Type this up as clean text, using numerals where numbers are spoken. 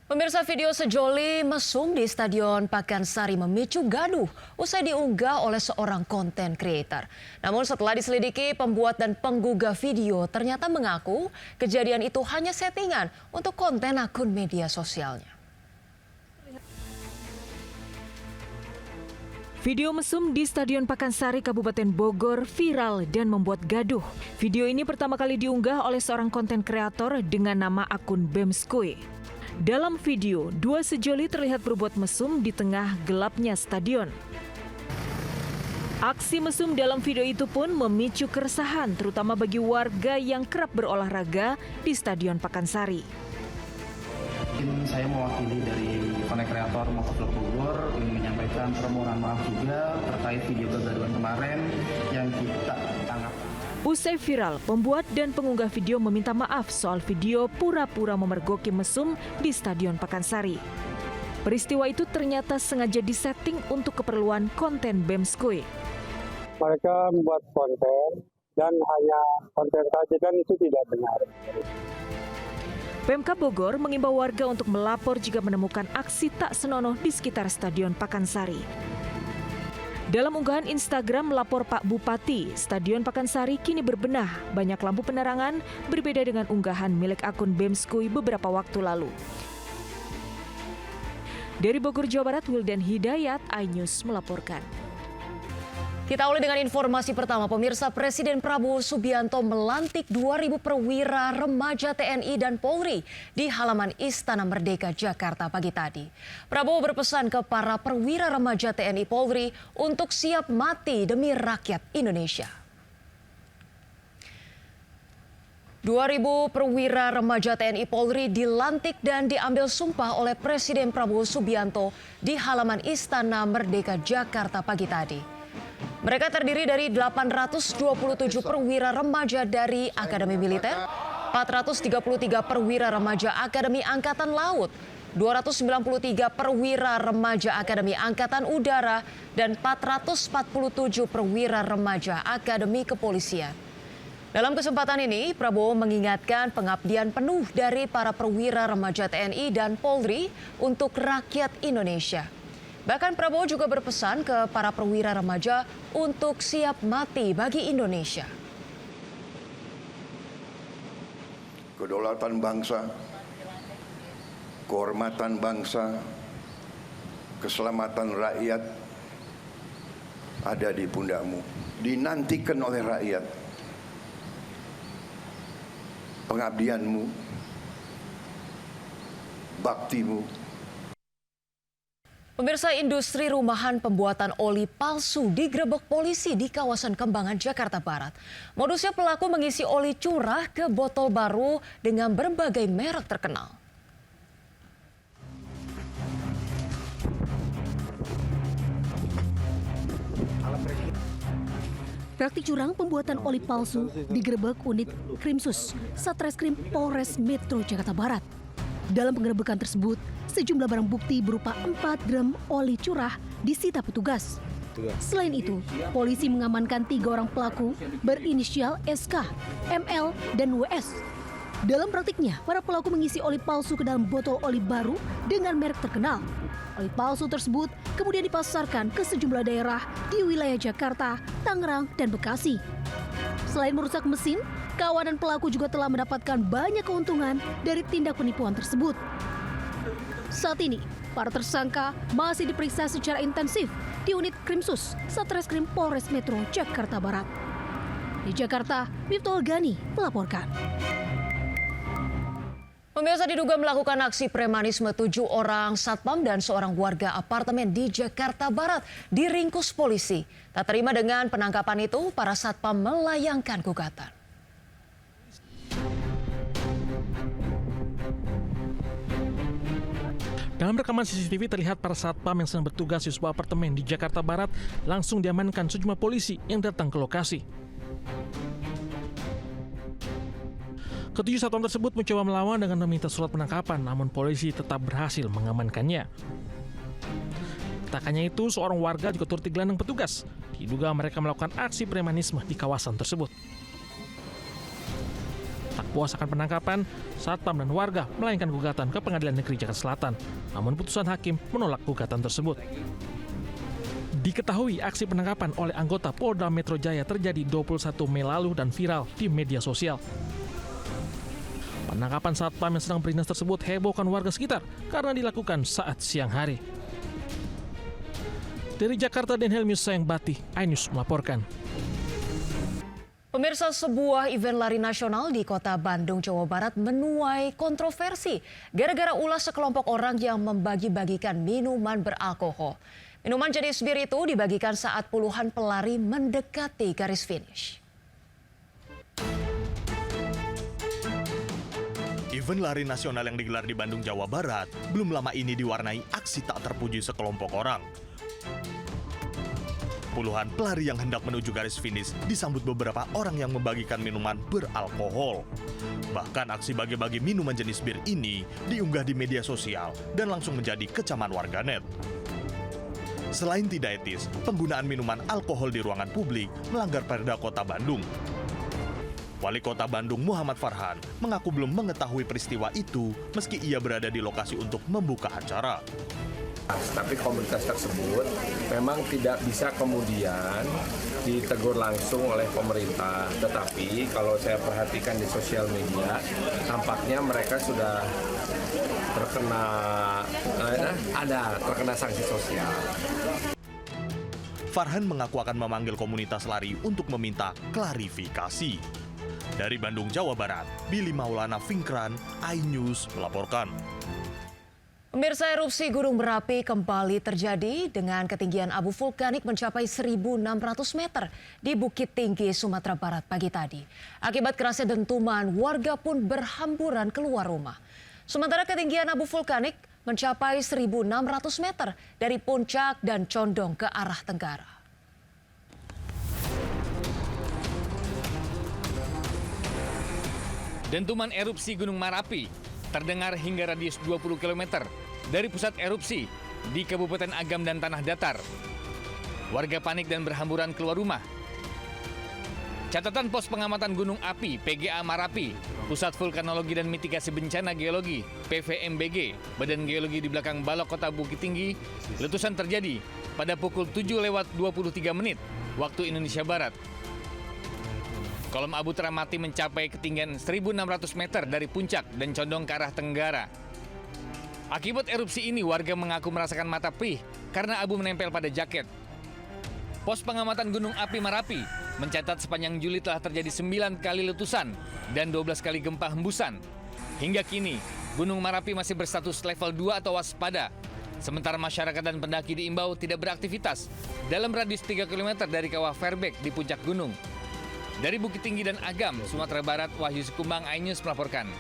Pemirsa, video sejoli mesum di Stadion Pakansari memicu gaduh usai diunggah oleh seorang konten creator. Namun setelah diselidiki, pembuat dan penggugah video ternyata mengaku kejadian itu hanya settingan untuk konten akun media sosialnya. Video mesum di Stadion Pakansari, Kabupaten Bogor viral dan membuat gaduh. Video ini pertama kali diunggah oleh seorang konten kreator dengan nama akun Bemskoy. Dalam video, dua sejoli terlihat berbuat mesum di tengah gelapnya stadion. Aksi mesum dalam video itu pun memicu keresahan, terutama bagi warga yang kerap berolahraga di Stadion Pakansari. Saya mewakili dari konten kreator Motovlog Bogor ingin menyampaikan permohonan maaf juga terkait video kegaduhan kemarin yang kita tangkap. Usai viral, pembuat dan pengunggah video meminta maaf soal video pura-pura memergoki mesum di Stadion Pakansari. Peristiwa itu ternyata sengaja disetting untuk keperluan konten Bemskoy. Mereka membuat konten dan hanya konten saja dan itu tidak benar. Pemkab Bogor mengimbau warga untuk melapor jika menemukan aksi tak senonoh di sekitar Stadion Pakansari. Dalam unggahan Instagram lapor Pak Bupati, Stadion Pakansari kini berbenah. Banyak lampu penerangan berbeda dengan unggahan milik akun Bemskoy beberapa waktu lalu. Dari Bogor, Jawa Barat, Wildan Hidayat, iNews melaporkan. Kita awali dengan informasi pertama, pemirsa. Presiden Prabowo Subianto melantik 2.000 perwira remaja TNI dan Polri di halaman Istana Merdeka, Jakarta pagi tadi. Prabowo berpesan ke para perwira remaja TNI Polri untuk siap mati demi rakyat Indonesia. 2.000 perwira remaja TNI Polri dilantik dan diambil sumpah oleh Presiden Prabowo Subianto di halaman Istana Merdeka, Jakarta pagi tadi. Mereka terdiri dari 827 perwira remaja dari Akademi Militer, 433 perwira remaja Akademi Angkatan Laut, 293 perwira remaja Akademi Angkatan Udara, dan 447 perwira remaja Akademi Kepolisian. Dalam kesempatan ini, Prabowo mengingatkan pengabdian penuh dari para perwira remaja TNI dan Polri untuk rakyat Indonesia. Bahkan Prabowo juga berpesan ke para perwira remaja untuk siap mati bagi Indonesia. Kedaulatan bangsa, kehormatan bangsa, keselamatan rakyat ada di pundakmu, dinantikan oleh rakyat. Pengabdianmu, baktimu. Pemirsa, industri rumahan pembuatan oli palsu digerebek polisi di kawasan Kembangan, Jakarta Barat. Modusnya pelaku mengisi oli curah ke botol baru dengan berbagai merek terkenal. Praktik curang pembuatan oli palsu digerebek unit Krimsus Satreskrim Polres Metro Jakarta Barat. Dalam penggerebekan tersebut, sejumlah barang bukti berupa 4 gram oli curah disita petugas. Selain itu, polisi mengamankan 3 orang pelaku berinisial SK, ML, dan WS. Dalam praktiknya, para pelaku mengisi oli palsu ke dalam botol oli baru dengan merek terkenal. Oli palsu tersebut kemudian dipasarkan ke sejumlah daerah di wilayah Jakarta, Tangerang, dan Bekasi. Selain merusak mesin, kawanan pelaku juga telah mendapatkan banyak keuntungan dari tindak penipuan tersebut. Saat ini, para tersangka masih diperiksa secara intensif di unit Krimsus Satreskrim Polres Metro Jakarta Barat. Di Jakarta, Miftol Gani melaporkan. Pemirsa, diduga melakukan aksi premanisme 7 orang satpam dan seorang warga apartemen di Jakarta Barat diringkus polisi. Tak terima dengan penangkapan itu, para satpam melayangkan gugatan. Dalam rekaman CCTV terlihat para satpam yang sedang bertugas di sebuah apartemen di Jakarta Barat langsung diamankan sejumlah polisi yang datang ke lokasi. Ketujuh satpam tersebut mencoba melawan dengan meminta surat penangkapan, namun polisi tetap berhasil mengamankannya. Tak hanya itu, seorang warga juga turut digelandang petugas. Diduga mereka melakukan aksi premanisme di kawasan tersebut. Tak puas akan penangkapan, satpam dan warga melayangkan gugatan ke Pengadilan Negeri Jakarta Selatan. Namun putusan hakim menolak gugatan tersebut. Diketahui aksi penangkapan oleh anggota Polda Metro Jaya terjadi 21 Mei lalu dan viral di media sosial. Penangkapan satpam yang sedang berdinas tersebut hebohkan warga sekitar karena dilakukan saat siang hari. Dari Jakarta, Den Helmius Sayang-Bati, iNews melaporkan. Pemirsa, sebuah event lari nasional di kota Bandung, Jawa Barat menuai kontroversi gara-gara ulah sekelompok orang yang membagi-bagikan minuman beralkohol. Minuman jenis bir itu dibagikan saat puluhan pelari mendekati garis finish. Event lari nasional yang digelar di Bandung, Jawa Barat belum lama ini diwarnai aksi tak terpuji sekelompok orang. Puluhan pelari yang hendak menuju garis finish disambut beberapa orang yang membagikan minuman beralkohol. Bahkan aksi bagi-bagi minuman jenis bir ini diunggah di media sosial dan langsung menjadi kecaman warganet. Selain tidak etis, penggunaan minuman alkohol di ruangan publik melanggar Perda Kota Bandung. Wali Kota Bandung Muhammad Farhan mengaku belum mengetahui peristiwa itu meski ia berada di lokasi untuk membuka acara. Tapi komunitas tersebut memang tidak bisa kemudian ditegur langsung oleh pemerintah. Tetapi kalau saya perhatikan di sosial media, tampaknya mereka sudah terkena sanksi sosial. Farhan mengaku akan memanggil komunitas lari untuk meminta klarifikasi. Dari Bandung, Jawa Barat, Billy Maulana Finkran, iNews melaporkan. Pemirsa, erupsi Gunung Merapi kembali terjadi dengan ketinggian abu vulkanik mencapai 1.600 meter di Bukit Tinggi, Sumatera Barat pagi tadi. Akibat kerasnya dentuman, warga pun berhamburan keluar rumah. Sementara ketinggian abu vulkanik mencapai 1.600 meter dari puncak dan condong ke arah tenggara. Dentuman erupsi Gunung Merapi terdengar hingga radius 20 km dari pusat erupsi di Kabupaten Agam dan Tanah Datar. Warga panik dan berhamburan keluar rumah. Catatan Pos Pengamatan Gunung Api PGA Merapi, Pusat Vulkanologi dan Mitigasi Bencana Geologi PVMBG, Badan Geologi di belakang Balok Kota Bukit Tinggi, letusan terjadi pada pukul 7:23 waktu Indonesia Barat. Kolom abu teramati mencapai ketinggian 1.600 meter dari puncak dan condong ke arah tenggara. Akibat erupsi ini, warga mengaku merasakan mata perih karena abu menempel pada jaket. Pos Pengamatan Gunung Api Merapi mencatat sepanjang Juli telah terjadi 9 kali letusan dan 12 kali gempa hembusan. Hingga kini, Gunung Merapi masih berstatus level 2 atau waspada. Sementara masyarakat dan pendaki diimbau tidak beraktivitas dalam radius 3 km dari kawah Fairbeck di puncak gunung. Dari Bukit Tinggi dan Agam, Sumatera Barat, Wahyu Sekumbang, iNews melaporkan.